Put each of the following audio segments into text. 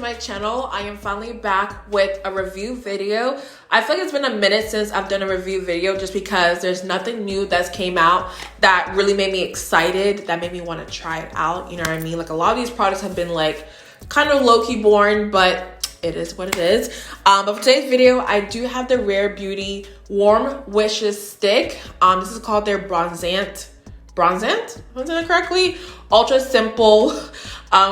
to my channel. I am finally back with a review video. I feel like it's been a minute since I've done a review video just because there's nothing new that's came out that really made me excited, that made me want to try it out. You know what I mean? Like a lot of these products have been like kind of low-key boring, but it is what it is. But for today's video, I do have the Rare Beauty Warm Wishes stick. This is called their Bronzant, am I saying that correctly? Ultra Simple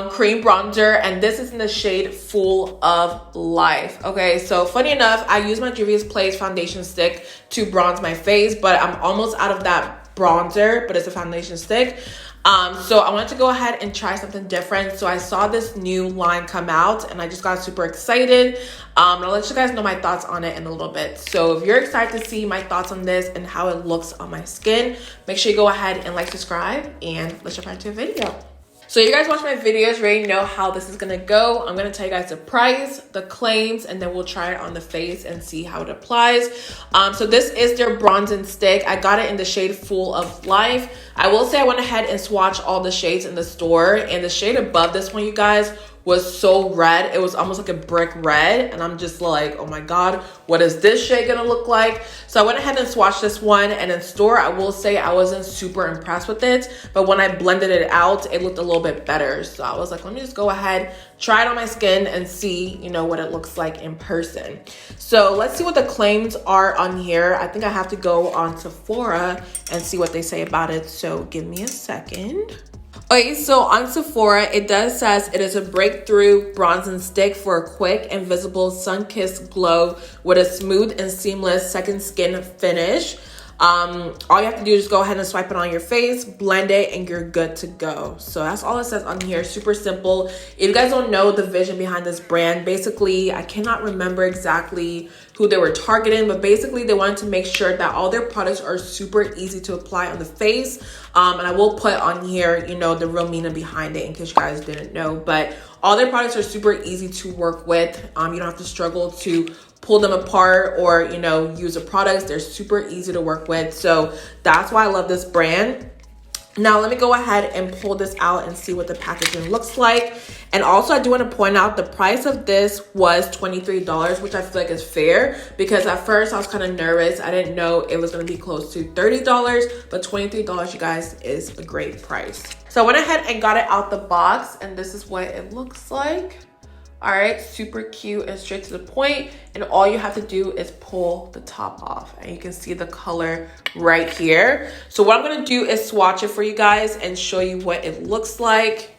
cream bronzer, and this is in the shade Full of Life. Okay, so funny enough, I use my Juvia's Place foundation stick to bronze my face, but I'm almost out of that bronzer, but it's a foundation stick. So I wanted to go ahead and try something different. So I saw this new line come out and I just got super excited. And I'll let you guys know my thoughts on it in a little bit. So if you're excited to see my thoughts on this and how it looks on my skin, make sure you go ahead and like, subscribe, and let's jump right into the video. So you guys watch my videos already know how this is gonna go. I'm gonna tell you guys the price, the claims, and then we'll try it on the face and see how it applies. So this is their bronzing stick. I got it in the shade Full of Life. I will say I went ahead and swatched all the shades in the store, and the shade above this one, you guys, was so red. It was almost like a brick red, and I'm just like, oh my god, what is this shade gonna look like? So I went ahead and swatched this one, and in store, I will say I wasn't super impressed with it, but when I blended it out, it looked a little bit better. So I was like, let me just go ahead, try it on my skin and see, you know, what it looks like in person. So let's see what the claims are on here. I think I have to go on Sephora and see what they say about it, so give me a second. Okay, so on Sephora, it does says it is a breakthrough bronzing stick for a quick and visible sun-kissed glow with a smooth and seamless second skin finish. All you have to do is go ahead and swipe it on your face, blend it, and you're good to go. So that's all it says on here. Super simple. If you guys don't know the vision behind this brand, basically, I cannot remember exactly who they were targeting, but basically they wanted to make sure that all their products are super easy to apply on the face. And I will put on here, you know, the real meaning behind it in case you guys didn't know, but all their products are super easy to work with. You don't have to struggle to pull them apart or, you know, use the products. They're super easy to work with. So that's why I love this brand. Now let me go ahead and pull this out and see what the packaging looks like. And also I do want to point out the price of this was $23, which I feel like is fair, because at first I was kind of nervous. I didn't know it was going to be close to $30, but $23, you guys, is a great price. So I went ahead and got it out the box, and this is what it looks like. All right, super cute and straight to the point, and all you have to do is pull the top off, and you can see the color right here. So what I'm gonna do is swatch it for you guys and show you what it looks like.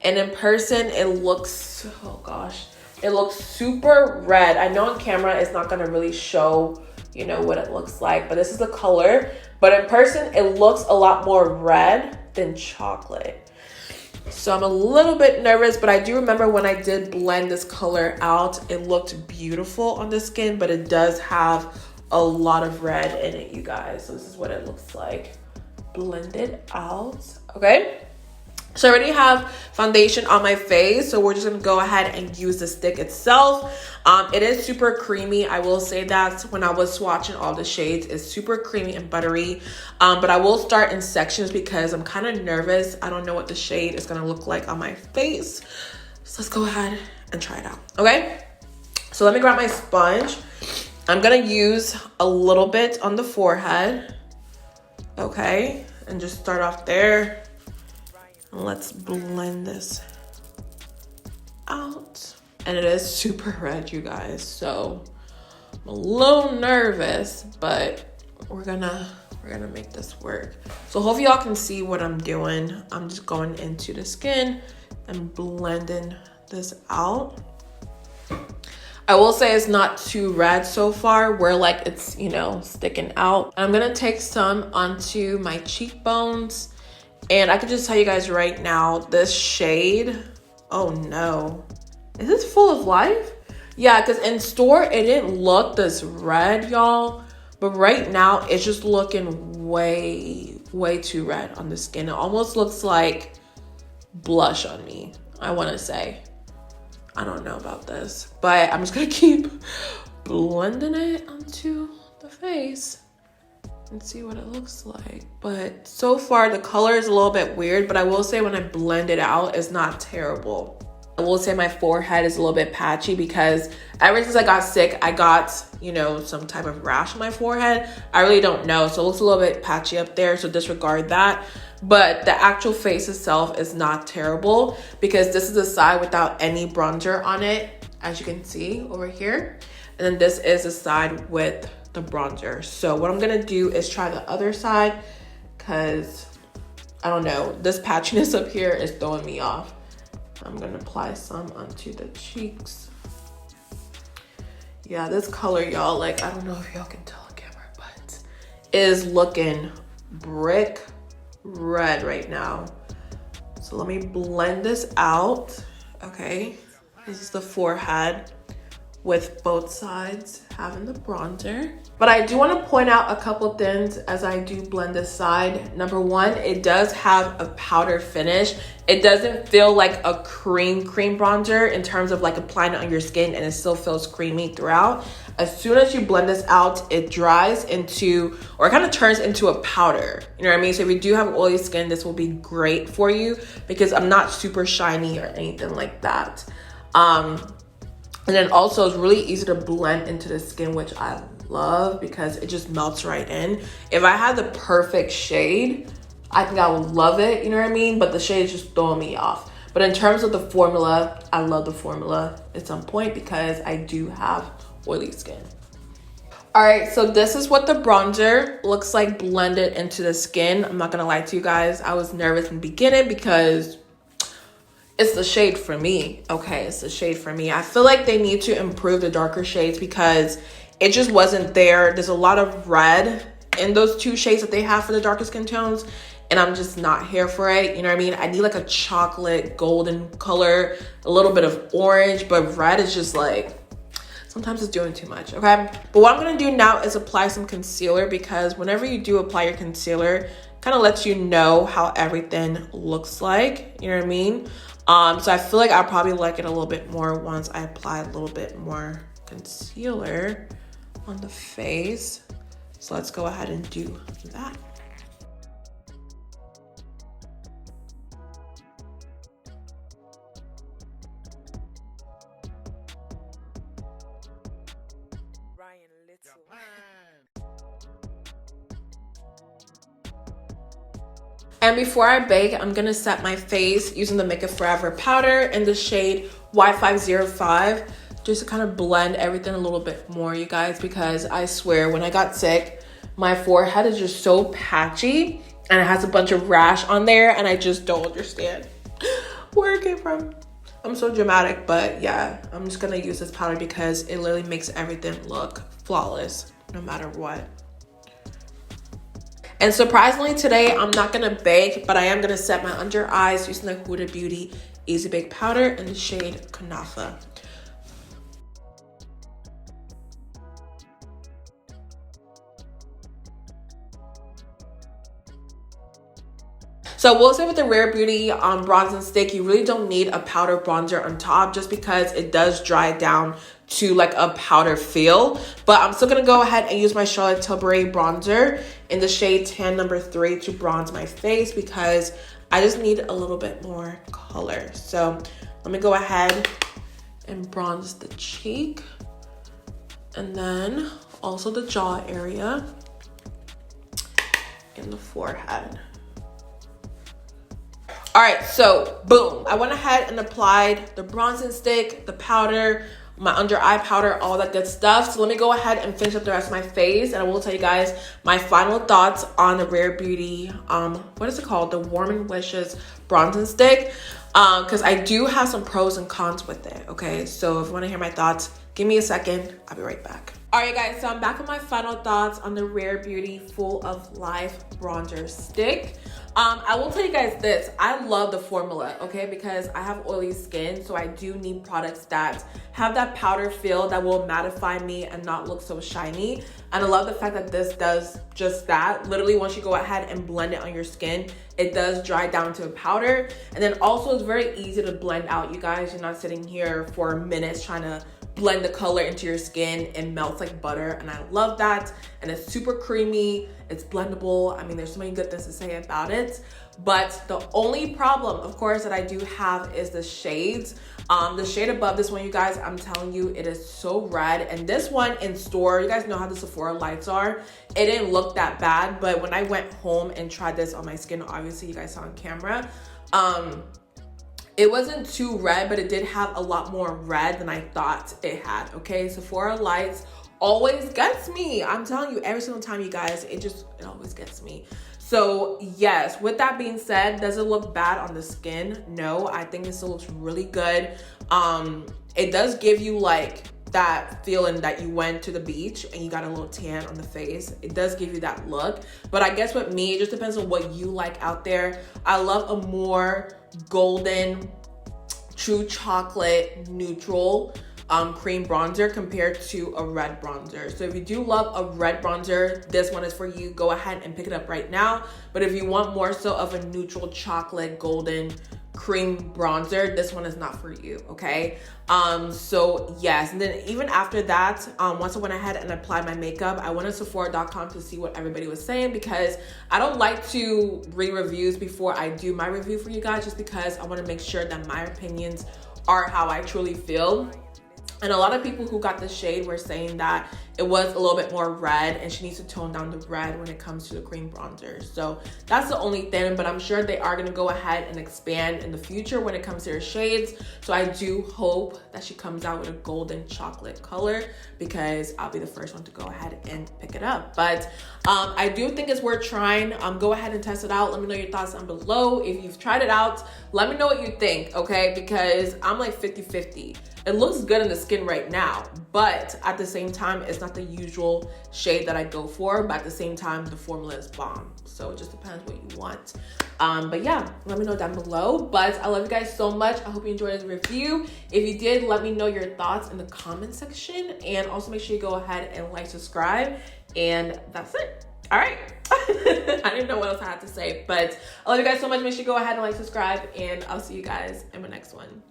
And in person, it looks, oh gosh, it looks super red. I know on camera it's not gonna really show, you know, what it looks like, but this is the color. But in person, it looks a lot more red than chocolate. So I'm a little bit nervous, but I do remember when I did blend this color out, it looked beautiful on the skin, but it does have a lot of red in it, you guys. So this is what it looks like blended out. Okay. So I already have foundation on my face, so we're just gonna go ahead and use the stick itself. It is super creamy. I will say that when I was swatching all the shades, it's super creamy and buttery. But I will start in sections because I'm kind of nervous. I don't know what the shade is gonna look like on my face. So let's go ahead and try it out, okay? So let me grab my sponge. I'm gonna use a little bit on the forehead, okay? And just start off there. Let's blend this out. And it is super red, you guys. So I'm a little nervous, but we're gonna make this work. So hopefully y'all can see what I'm doing. I'm just going into the skin and blending this out. I will say it's not too red so far, where like it's, you know, sticking out. I'm gonna take some onto my cheekbones. And I can just tell you guys right now, this shade, oh no. Is this Full of Life? Yeah, because in store, it didn't look this red, y'all. But right now, it's just looking way, way too red on the skin. It almost looks like blush on me, I want to say. I don't know about this, but I'm just going to keep blending it onto the face and see what it looks like. But so far the color is a little bit weird, but I will say when I blend it out, it's not terrible. I will say my forehead is a little bit patchy because ever since I got sick, I got, you know, some type of rash on my forehead. I really don't know. So it looks a little bit patchy up there. So disregard that. But the actual face itself is not terrible because this is the side without any bronzer on it, as you can see over here. And then this is the side with the bronzer. So what I'm going to do is try the other side because I don't know, this patchiness up here is throwing me off. I'm gonna apply some onto the cheeks. Yeah, this color, y'all, like, I don't know if y'all can tell on camera, but is looking brick red right now. So let me blend this out. Okay, this is the forehead with both sides having the bronzer. But I do want to point out a couple things as I do blend this side. Number one, it does have a powder finish. It doesn't feel like a cream bronzer in terms of like applying it on your skin, and it still feels creamy throughout. As soon as you blend this out, it dries into, or it kind of turns into a powder. You know what I mean? So if you do have oily skin, this will be great for you because I'm not super shiny or anything like that. And then also it's really easy to blend into the skin, which I love because it just melts right in. If I had the perfect shade, I think I would love it, you know what I mean? But the shade is just throwing me off. But in terms of the formula, I love the formula. It's on point because I do have oily skin. All right, so this is what the bronzer looks like blended into the skin. I'm not gonna lie to you guys. I was nervous in the beginning because it's the shade for me. Okay, it's the shade for me. I feel like they need to improve the darker shades because it just wasn't there. There's a lot of red in those two shades that they have for the darker skin tones, and I'm just not here for it. You know what I mean? I need like a chocolate golden color, a little bit of orange, but red is just like, sometimes it's doing too much, okay? But what I'm gonna do now is apply some concealer because whenever you do apply your concealer, kind of lets you know how everything looks like, you know what I mean? So I feel like I'll probably like it a little bit more once I apply a little bit more concealer on the face. So let's go ahead and do that. And before I bake, I'm gonna set my face using the Make It Forever powder in the shade Y505, just to kind of blend everything a little bit more, you guys, because I swear when I got sick, my forehead is just so patchy and it has a bunch of rash on there and I just don't understand where it came from. I'm so dramatic, but yeah, I'm just gonna use this powder because it literally makes everything look flawless no matter what. And surprisingly today, I'm not gonna bake, but I am gonna set my under eyes using the Huda Beauty Easy Bake Powder in the shade Kunafa. So we'll say with the Rare Beauty bronzing stick, you really don't need a powder bronzer on top just because it does dry down to like a powder feel. But I'm still gonna go ahead and use my Charlotte Tilbury bronzer in the shade Tan number 3 to bronze my face because I just need a little bit more color. So let me go ahead and bronze the cheek and then also the jaw area and the forehead. All right, so boom, I went ahead and applied the bronzing stick, the powder, my under eye powder, all that good stuff. So let me go ahead and finish up the rest of my face, and I will tell you guys my final thoughts on the Rare Beauty, what is it called? The Warm and Wishes bronzing stick, because I do have some pros and cons with it, okay? So if you want to hear my thoughts, give me a second. I'll be right back. All right, guys, so I'm back with my final thoughts on the Rare Beauty Full of Life bronzer stick. I will tell you guys this, I love the formula, okay, because I have oily skin, so I do need products that have that powder feel that will mattify me and not look so shiny. And I love the fact that this does just that. Literally, once you go ahead and blend it on your skin, it does dry down to a powder. And then also it's very easy to blend out, you guys. You're not sitting here for minutes trying to blend the color into your skin. It melts like butter, and I love that. And it's super creamy, it's blendable. I mean, there's so many good things to say about it. But the only problem, of course, that I do have is the shades. The shade above this one, you guys, I'm telling you, it is so red. And this one in store, you guys know how the Sephora lights are. It didn't look that bad, but when I went home and tried this on my skin, obviously you guys saw on camera, it wasn't too red, but it did have a lot more red than I thought it had, okay? Sephora lights always gets me. I'm telling you, every single time, you guys, it always gets me. So yes, with that being said, does it look bad on the skin? No, I think it still looks really good. It does give you like that feeling that you went to the beach and you got a little tan on the face. It does give you that look. But I guess with me, it just depends on what you like out there. I love a more golden, true chocolate, neutral cream bronzer compared to a red bronzer. So if you do love a red bronzer, this one is for you. Go ahead and pick it up right now. But if you want more so of a neutral chocolate golden cream bronzer, this one is not for you, okay? So yes, and then even after that, once I went ahead and applied my makeup, I went to Sephora.com to see what everybody was saying, because I don't like to read reviews before I do my review for you guys, just because I want to make sure that my opinions are how I truly feel. And a lot of people who got the shade were saying that it was a little bit more red and she needs to tone down the red when it comes to the cream bronzer. So that's the only thing, but I'm sure they are gonna go ahead and expand in the future when it comes to her shades. So I do hope that she comes out with a golden chocolate color, because I'll be the first one to go ahead and pick it up. But I do think it's worth trying. Go ahead and test it out. Let me know your thoughts down below. If you've tried it out, let me know what you think, okay? Because I'm like 50-50. It looks good in the skin right now, but at the same time, it's not the usual shade that I go for, but at the same time, the formula is bomb. So it just depends what you want. But yeah, let me know down below. But I love you guys so much. I hope you enjoyed this review. If you did, let me know your thoughts in the comment section. And also make sure you go ahead and like, subscribe. And that's it. All right. I didn't know what else I had to say, but I love you guys so much. Make sure you go ahead and like, subscribe, and I'll see you guys in my next one.